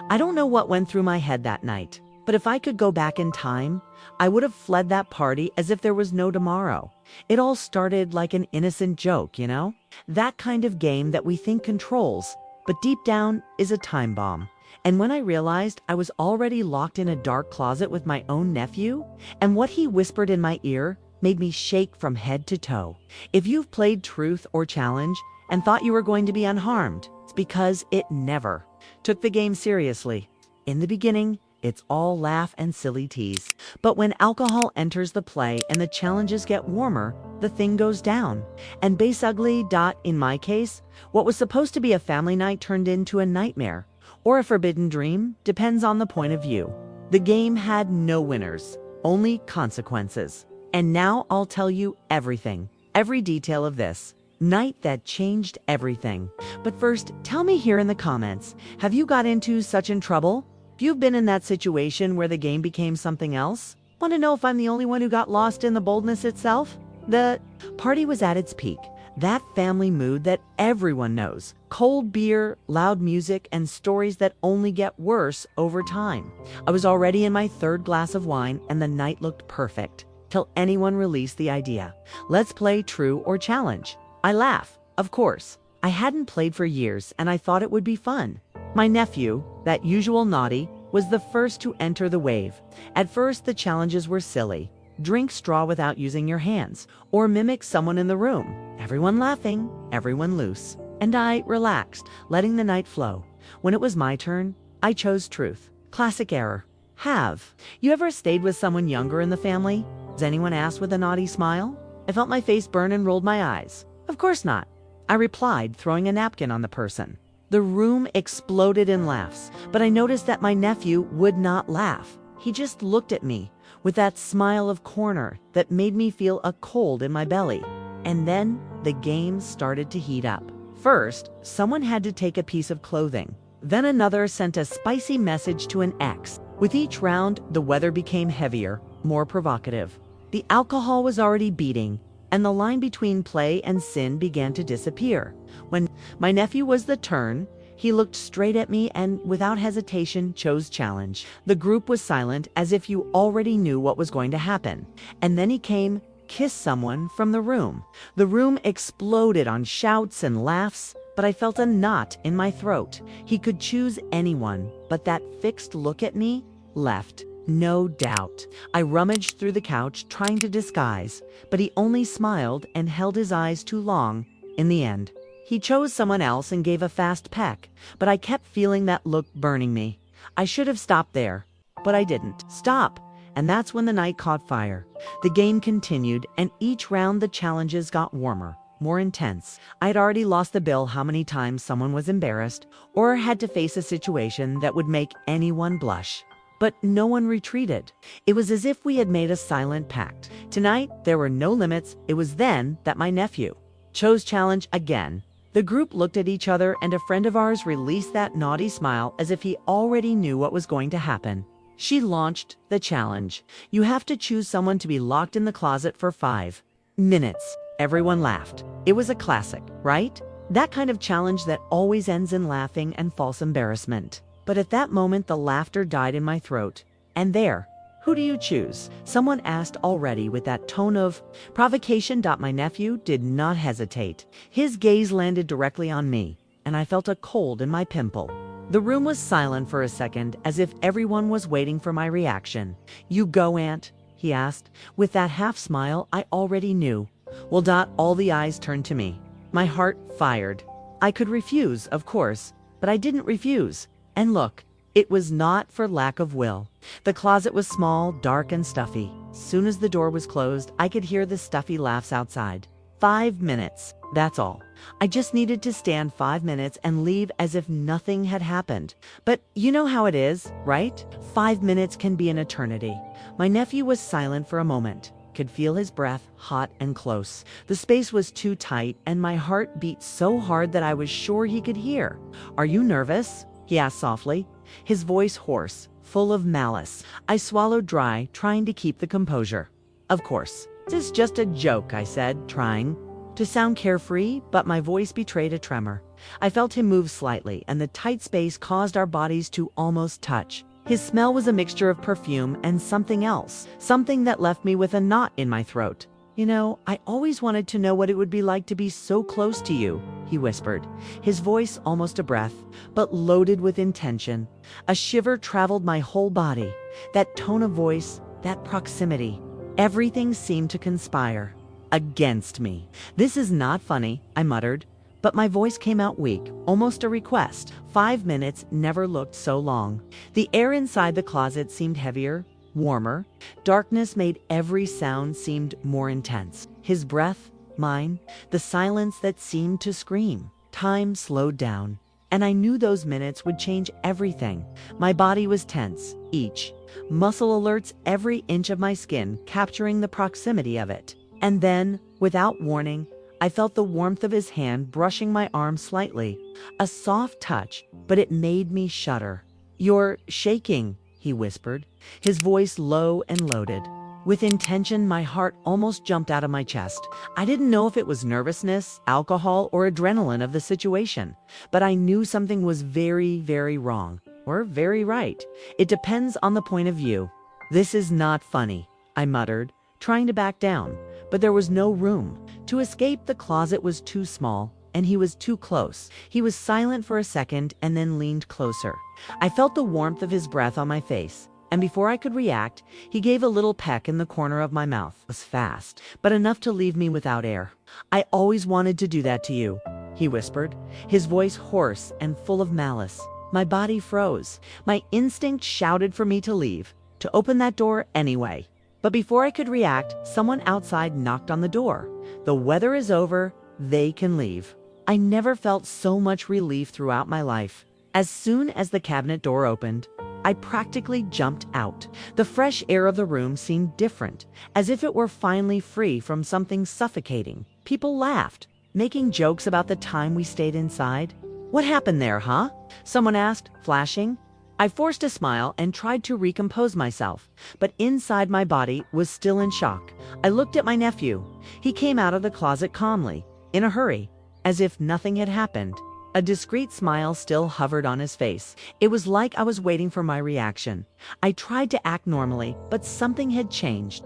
I don't know what went through my head that night, but if I could go back in time, I would have fled that party as if there was no tomorrow. It all started like an innocent joke, you know? That kind of game that we think controls, but deep down is a time bomb. And when I realized I was already locked in a dark closet with my own nephew, and what he whispered in my ear made me shake from head to toe. If you've played Truth or Challenge and thought you were going to be unharmed, it's because it never took the game seriously. In the beginning, it's all laugh and silly tease. But when alcohol enters the play and the challenges get warmer, the thing goes down. And Base Ugly. In my case, what was supposed to be a family night turned into a nightmare, or a forbidden dream, depends on the point of view. The game had no winners, only consequences. And now I'll tell you everything, every detail of this night that changed everything. But first, tell me here in the comments, have you got into such trouble? If you've been in that situation where the game became something else? Want to know if I'm the only one who got lost in the boldness itself? The party was at its peak. That family mood that everyone knows. Cold beer, loud music, and stories that only get worse over time. I was already in my third glass of wine and the night looked perfect. Till anyone released the idea. Let's play True or Challenge. I laugh, of course. I hadn't played for years and I thought it would be fun. My nephew, that usual naughty, was the first to enter the wave. At first, the challenges were silly. Drink straw without using your hands, or mimic someone in the room. Everyone laughing, everyone loose. And I relaxed, letting the night flow. When it was my turn, I chose Truth. Classic error. Have you ever stayed with someone younger in the family? Does anyone ask with a naughty smile? I felt my face burn and rolled my eyes. Of course not. I replied, throwing a napkin on the person. The room exploded in laughs, but I noticed that my nephew would not laugh. He just looked at me with that smile of corner that made me feel a cold in my belly. And then the game started to heat up. First, someone had to take a piece of clothing. Then another sent a spicy message to an ex. With each round, the weather became heavier, more provocative. The alcohol was already beating, and the line between play and sin began to disappear. When my nephew was the turn, he looked straight at me and, without hesitation, chose Challenge. The group was silent, as if you already knew what was going to happen. And then he came, kissed someone from the room. The room exploded on shouts and laughs, but I felt a knot in my throat. He could choose anyone, but that fixed look at me left no doubt. I rummaged through the couch, trying to disguise, but he only smiled and held his eyes too long. In the end, he chose someone else and gave a fast peck, but I kept feeling that look burning me. I should have stopped there, but I didn't stop. And that's when the night caught fire. The game continued, and each round the challenges got warmer, more intense. I had already lost the bill how many times someone was embarrassed or had to face a situation that would make anyone blush. But no one retreated. It was as if we had made a silent pact. Tonight, there were no limits. It was then that my nephew chose Challenge again. The group looked at each other, and a friend of ours released that naughty smile as if he already knew what was going to happen. She launched the challenge. You have to choose someone to be locked in the closet for 5 minutes. Everyone laughed. It was a classic, right? That kind of challenge that always ends in laughing and false embarrassment. But at that moment, the laughter died in my throat. And there, who do you choose? Someone asked already with that tone of provocation. My nephew did not hesitate. His gaze landed directly on me, and I felt a cold in my pimple. The room was silent for a second, as if everyone was waiting for my reaction. You go, Aunt? He asked. With that half smile I already knew. Well, all the eyes turned to me. My heart fired. I could refuse, of course, but I didn't refuse. And look, it was not for lack of will. The closet was small, dark, and stuffy. Soon as the door was closed, I could hear the stuffy laughs outside. 5 minutes, that's all. I just needed to stand 5 minutes and leave as if nothing had happened. But you know how it is, right? 5 minutes can be an eternity. My nephew was silent for a moment. Could feel his breath, hot and close. The space was too tight, and my heart beat so hard that I was sure he could hear. Are you nervous? He asked softly, his voice hoarse, full of malice. I swallowed dry, trying to keep the composure. Of course. This is just a joke, I said, trying. to sound carefree, but my voice betrayed a tremor. I felt him move slightly, and the tight space caused our bodies to almost touch. His smell was a mixture of perfume and something else, something that left me with a knot in my throat. "You know, I always wanted to know what it would be like to be so close to you," he whispered, his voice almost a breath, but loaded with intention. A shiver traveled my whole body. That tone of voice, that proximity, everything seemed to conspire against me. "This is not funny," I muttered, but my voice came out weak, almost a request. 5 minutes never looked so long. The air inside the closet seemed heavier, warmer. Darkness made every sound seemed more intense. His breath, mine, the silence that seemed to scream. Time slowed down, and I knew those minutes would change everything. My body was tense, each muscle alerts every inch of my skin, capturing the proximity of it. And then, without warning, I felt the warmth of his hand brushing my arm slightly. A soft touch, but it made me shudder. "You're shaking," he whispered, his voice low and loaded. With intention, my heart almost jumped out of my chest. I didn't know if it was nervousness, alcohol, or adrenaline of the situation, but I knew something was very, very wrong, or very right. It depends on the point of view. "This is not funny," I muttered, trying to back down, but there was no room. To escape, the closet was too small, and he was too close. He was silent for a second and then leaned closer. I felt the warmth of his breath on my face, and before I could react, he gave a little peck in the corner of my mouth. It was fast, but enough to leave me without air. "I always wanted to do that to you," he whispered, his voice hoarse and full of malice. My body froze. My instinct shouted for me to leave, to open that door anyway. But before I could react, someone outside knocked on the door. "The weather is over. They can leave." I never felt so much relief throughout my life. As soon as the cabinet door opened, I practically jumped out. The fresh air of the room seemed different, as if it were finally free from something suffocating. People laughed, making jokes about the time we stayed inside. "What happened there, huh?" someone asked, flashing. I forced a smile and tried to recompose myself, but inside my body was still in shock. I looked at my nephew. He came out of the closet calmly, in a hurry, as if nothing had happened. A discreet smile still hovered on his face. It was like I was waiting for my reaction. I tried to act normally, but something had changed.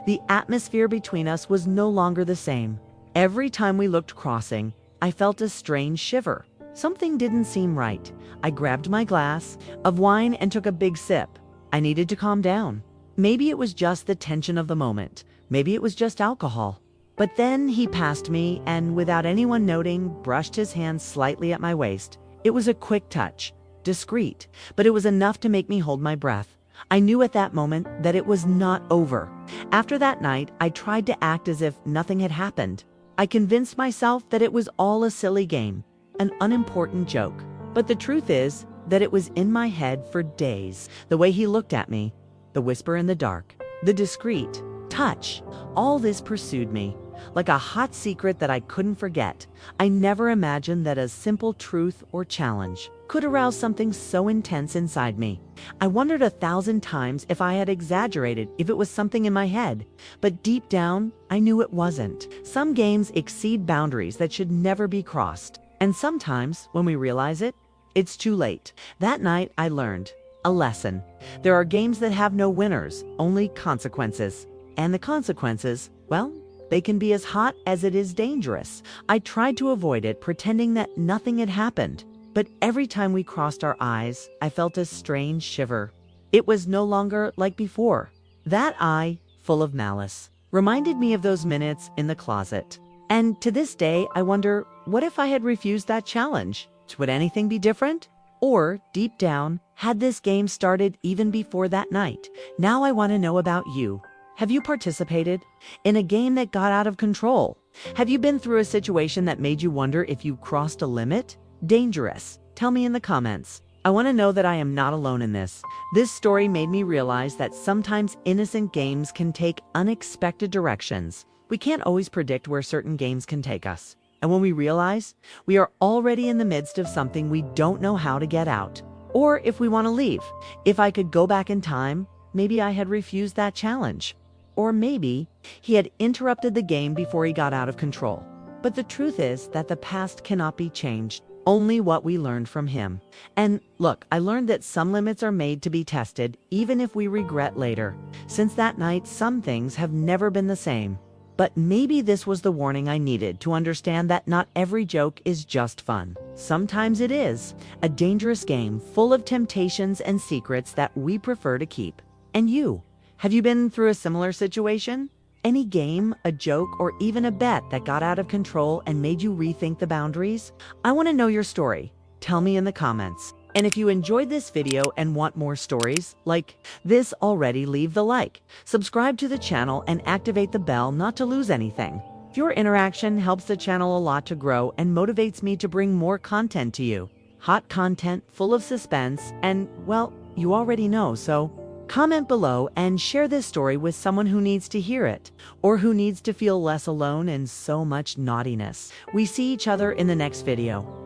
The atmosphere between us was no longer the same. Every time we looked crossing, I felt a strange shiver. Something didn't seem right. I grabbed my glass of wine and took a big sip. I needed to calm down. Maybe it was just the tension of the moment. Maybe it was just alcohol. But then he passed me and, without anyone noting, brushed his hand slightly at my waist. It was a quick touch, discreet, but it was enough to make me hold my breath. I knew at that moment that it was not over. After that night, I tried to act as if nothing had happened. I convinced myself that it was all a silly game, an unimportant joke. But the truth is that it was in my head for days. The way he looked at me, the whisper in the dark, the discreet touch, all this pursued me like a hot secret that I couldn't forget. I never imagined that a simple truth or challenge could arouse something so intense inside me. I wondered 1,000 times if I had exaggerated, if it was something in my head. But deep down, I knew it wasn't. Some games exceed boundaries that should never be crossed. And sometimes, when we realize it, it's too late. That night, I learned a lesson. There are games that have no winners, only consequences. And the consequences, well, they can be as hot as it is dangerous. I tried to avoid it, pretending that nothing had happened. But every time we crossed our eyes, I felt a strange shiver. It was no longer like before. That eye, full of malice, reminded me of those minutes in the closet. And to this day, I wonder, what if I had refused that challenge? Would anything be different? Or, deep down, had this game started even before that night? Now I want to know about you. Have you participated in a game that got out of control? Have you been through a situation that made you wonder if you crossed a limit? Dangerous. Tell me in the comments. I want to know that I am not alone in this. This story made me realize that sometimes innocent games can take unexpected directions. We can't always predict where certain games can take us. And when we realize we are already in the midst of something we don't know how to get out, or if we want to leave. If I could go back in time, maybe I had refused that challenge. Or maybe he had interrupted the game before he got out of control. But the truth is that the past cannot be changed, only what we learned from him. And look, I learned that some limits are made to be tested, even if we regret later. Since that night, some things have never been the same. But maybe this was the warning I needed to understand that not every joke is just fun. Sometimes it is a dangerous game full of temptations and secrets that we prefer to keep. And you, have you been through a similar situation? Any game, a joke, or even a bet that got out of control and made you rethink the boundaries? I want to know your story. Tell me in the comments. And if you enjoyed this video and want more stories like this already, leave the like, subscribe to the channel, and activate the bell not to lose anything. Your interaction helps the channel a lot to grow and motivates me to bring more content to you. Hot content full of suspense and, well, you already know, so comment below and share this story with someone who needs to hear it or who needs to feel less alone in so much naughtiness. We see each other in the next video.